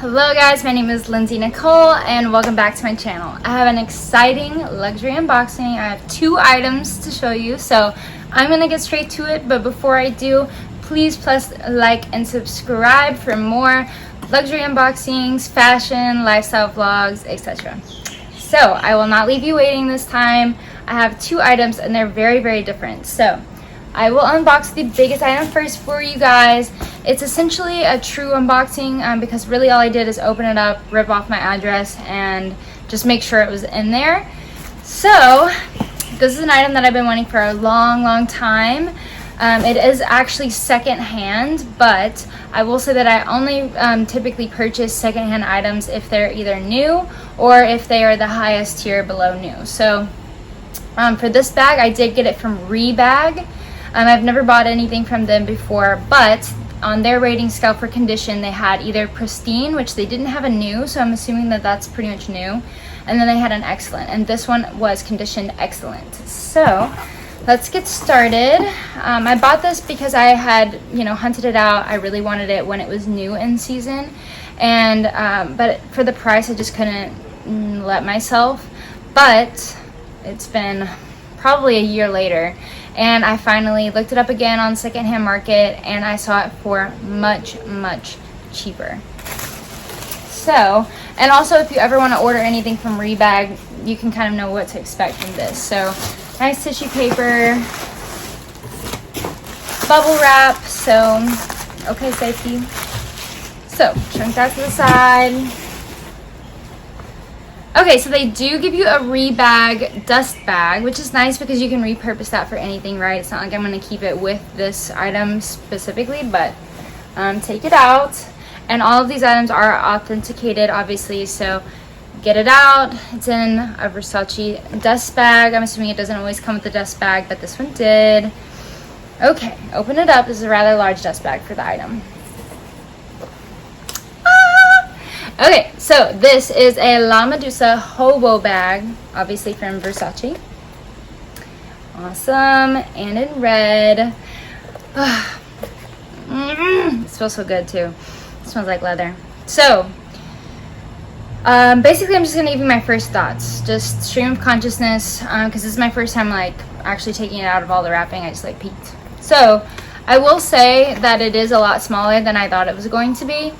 Hello guys, my name is Lindsay Nicole and welcome back to my channel. I have an exciting luxury unboxing. I have 2 items to show you, so I'm gonna get straight to it. But before I do, please press like and subscribe for more luxury unboxings, fashion, lifestyle vlogs, etc. So I will not leave you waiting this time. I have 2 items and they're very different. So I will unbox the biggest item first for you guys. It's essentially a true unboxing because really all I did is open it up, rip off my address, and just make sure it was in there. So this is an item that I've been wanting for a long time. It is actually secondhand, but I will say that I only typically purchase secondhand items if they're either new or if they are the highest tier below new. So for this bag, I did get it from Rebag. I've never bought anything from them before, but on their rating scale for condition, they had either pristine, which they didn't have a new, so I'm assuming that that's pretty much new, and then they had an excellent, and this one was conditioned excellent. So let's get started. I bought this because I had, hunted it out. I really wanted it when it was new in season, and but for the price, I just couldn't let myself. But it's been probably a year later, and I finally looked it up again on secondhand market, and I saw it for much cheaper. So, and also if you ever want to order anything from Rebag, you can kind of know what to expect from this. So nice tissue paper, bubble wrap, so okay, safety. So shrink that to the side. Okay, so they do give you a Rebag dust bag, which is nice because you can repurpose that for anything, right? It's not like I'm going to keep it with this item specifically, but take it out. And all of these items are authenticated, obviously, so get it out. It's in a Versace dust bag. I'm assuming it doesn't always come with the dust bag, but this one did. Okay, open it up. This is a rather large dust bag for the item. Okay, so this is a La Medusa Hobo bag, obviously from Versace. Awesome, and in red. It smells so good too. It smells like leather. So, basically I'm just going to give you my first thoughts. Just stream of consciousness, because this is my first time actually taking it out of all the wrapping. I just peeked. So, I will say that it is a lot smaller than I thought it was going to be.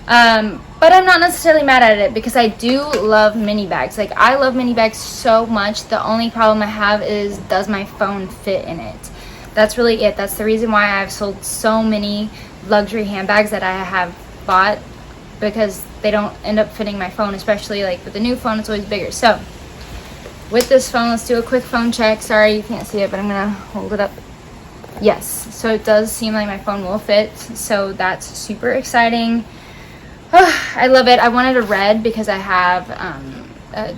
But I'm not necessarily mad at it because I do love mini bags. I love mini bags so much. The only problem I have is, does my phone fit in it? That's really it. That's the reason why I've sold so many luxury handbags that I have bought, because they don't end up fitting my phone, especially with the new phone, it's always bigger. So with this phone, let's do a quick phone check. Sorry you can't see it, but I'm gonna hold it up. Yes, so it does seem like my phone will fit, so that's super exciting. I love it. I wanted a red because I have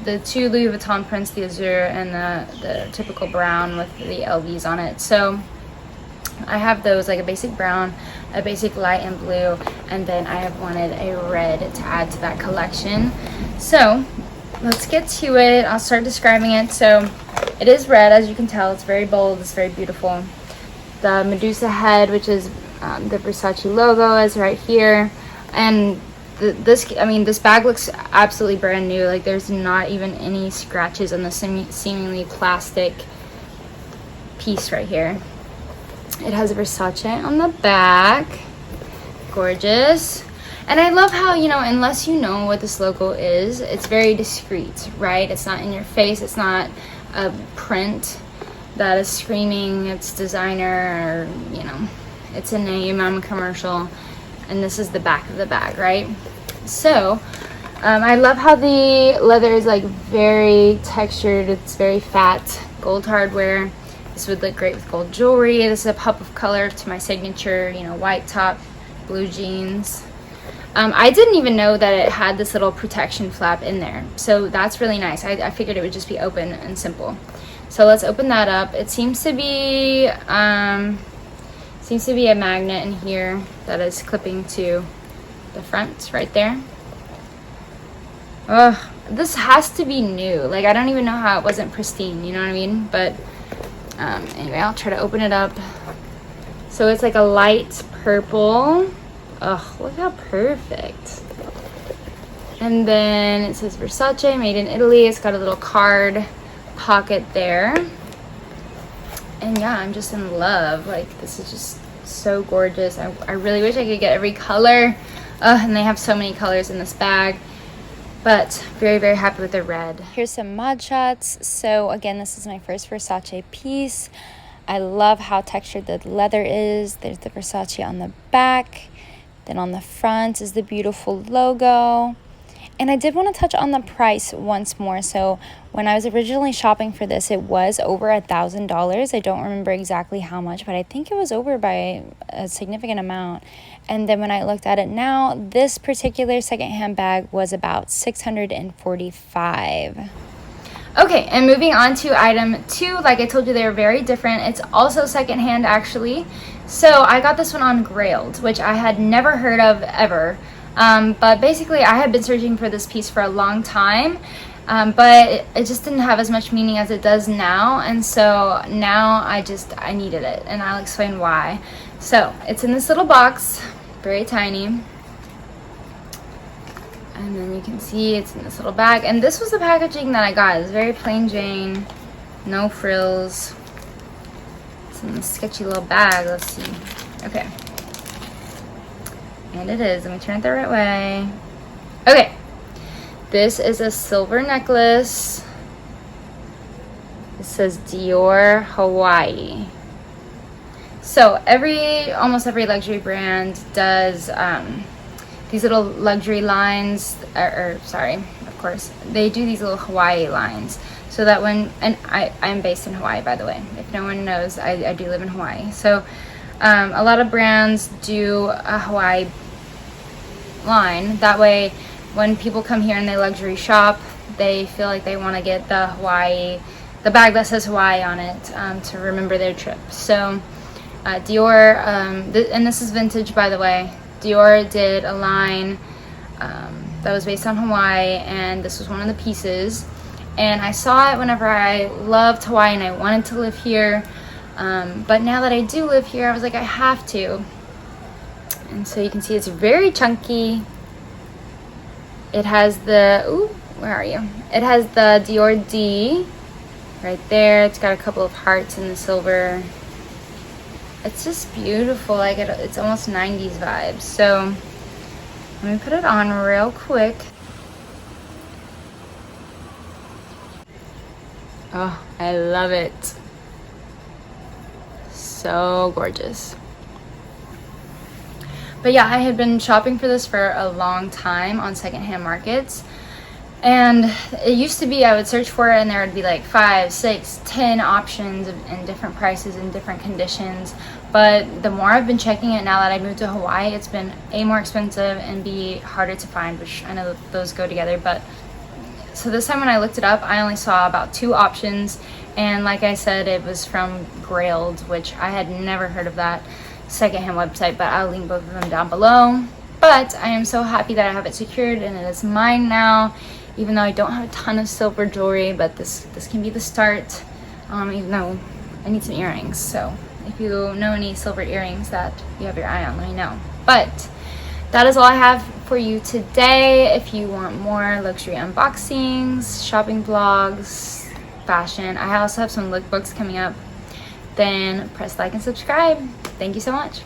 the 2 Louis Vuitton prints, the azure and the typical brown with the LVs on it. So I have those, a basic brown, a basic light and blue, and then I have wanted a red to add to that collection. So let's get to it. I'll start describing it. So it is red, as you can tell. It's very bold. It's very beautiful. The Medusa head, which is the Versace logo, is right here, and this bag looks absolutely brand new. There's not even any scratches on the seemingly plastic piece right here. It has Versace on the back. Gorgeous. And I love how, unless you know what this logo is, it's very discreet, right? It's not in your face. It's not a print that is screaming it's designer, or it's a name on a commercial. And this is the back of the bag, right? So I love how the leather is very textured. It's very fat, gold hardware. This would look great with gold jewelry. This is a pop of color to my signature, white top, blue jeans. I didn't even know that it had this little protection flap in there, so that's really nice. I figured it would just be open and simple. So let's open that up. It seems to be a magnet in here that is clipping to the front right there. Oh, this has to be new. I don't even know how it wasn't pristine, you know what I mean? But anyway, I'll try to open it up. So it's a light purple. Oh, look how perfect. And then it says Versace, made in Italy. It's got a little card pocket there. And yeah, I'm just in love. Like, this is just so gorgeous. I really wish I could get every color. And they have so many colors in this bag. But very, very happy with the red. Here's some mod shots. So again, this is my first Versace piece. I love how textured the leather is. There's the Versace on the back. Then on the front is the beautiful logo. And I did want to touch on the price once more. So when I was originally shopping for this, it was over $1,000. I don't remember exactly how much, but I think it was over by a significant amount. And then when I looked at it now, this particular secondhand bag was about $645. Okay, and moving on to item 2, like I told you, they're very different. It's also secondhand, actually. So I got this one on Grailed, which I had never heard of ever. But basically, I had been searching for this piece for a long time, but it just didn't have as much meaning as it does now. And so now I needed it, and I'll explain why. So it's in this little box, very tiny. And then you can see it's in this little bag. And this was the packaging that I got. It's very plain Jane, no frills. It's in this sketchy little bag. Let's see. Okay. And it is. Let me turn it the right way. Okay. This is a silver necklace. It says Dior Hawaii. So almost every luxury brand does these little luxury lines, of course, they do these little Hawaii lines. So that I'm based in Hawaii, by the way. If no one knows, I do live in Hawaii. So a lot of brands do a Hawaii line. That way, when people come here and they luxury shop, they feel like they want to get the bag that says Hawaii on it to remember their trip. So Dior, and this is vintage, by the way. Dior did a line that was based on Hawaii, and this was one of the pieces. And I saw it whenever I loved Hawaii and I wanted to live here. But now that I do live here, I was like, I have to. And so you can see it's very chunky. It has where are you? It has the Dior D right there. It's got a couple of hearts in the silver. It's just beautiful. Like it's almost 90s vibes. So let me put it on real quick. Oh, I love it. So gorgeous. But yeah, I had been shopping for this for a long time on secondhand markets. And it used to be I would search for it and there would be like 5, 6, 10 options and different prices and different conditions. But the more I've been checking it now that I moved to Hawaii, it's been A, more expensive, and B, harder to find, which I know those go together. But so this time when I looked it up, I only saw about 2 options. And like I said, it was from Grailed, which I had never heard of that secondhand website, but I'll link both of them down below. But I am so happy that I have it secured and it is mine now, even though I don't have a ton of silver jewelry. But this can be the start, even though I need some earrings. So if you know any silver earrings that you have your eye on, let me know. But that is all I have for you today. If you want more luxury unboxings, shopping vlogs, fashion, I also have some lookbooks coming up, then press like and subscribe. Thank you so much.